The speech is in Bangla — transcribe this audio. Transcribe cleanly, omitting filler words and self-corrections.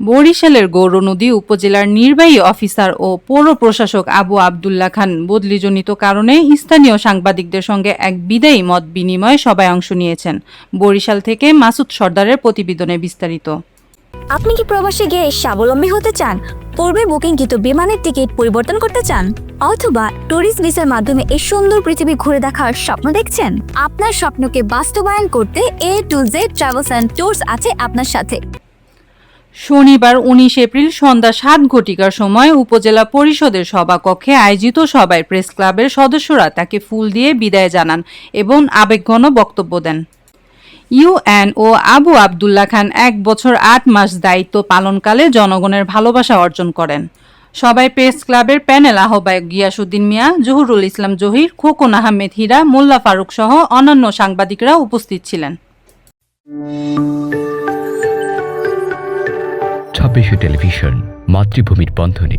বরিশালের গৌরনদী উপজেলার নির্বাহী অফিসার ও পৌর প্রশাসক আবু আবদুল্লাহ খান বদলিজনিত কারণে স্থানীয় সাংবাদিকদের সঙ্গে এক বিদায়ী মত বিনিময়ে সভায় অংশ নিয়েছেন। বরিশাল থেকে মাসুদ সর্দারের প্রতিবেদনে বিস্তারিত। আপনি কি প্রবাসে গিয়ে স্বাবলম্বী হতে চান? পূর্বে বুকিংকৃত বিমানের টিকিট পরিবর্তন করতে চান, অথবা ট্যুরিস্ট ভিসার মাধ্যমে এই সুন্দর পৃথিবী ঘুরে দেখার স্বপ্ন দেখছেন? আপনার স্বপ্নকে বাস্তবায়ন করতে A to Z travels and tours আছে আপনার সাথে। শনিবার 19 এপ্রিল সন্ধ্যা 7 ঘটিকার সময় উপজেলা পরিষদের সভাকক্ষে আয়োজিত সভায় প্রেস ক্লাবের সদস্যরা তাকে ফুল দিয়ে বিদায় জানান এবং আবেগঘন বক্তব্য দেন। ইউএনও আবু আবদুল্লাহ খান 1 বছর 8 মাস দায়িত্ব পালনকালে জনগণের ভালোবাসা অর্জন করেন। সবাই প্রেস ক্লাবের প্যানেল আহ্বায়ক গিয়াসউদ্দিন মিয়া, জহুরুল ইসলাম জহির, খোকন আহমেদ হীরা, মোল্লা ফারুক সহ অন্যান্য সাংবাদিকরা উপস্থিত ছিলেন। 26 টেলিভিশন, মাতৃভূমির বন্ধনে।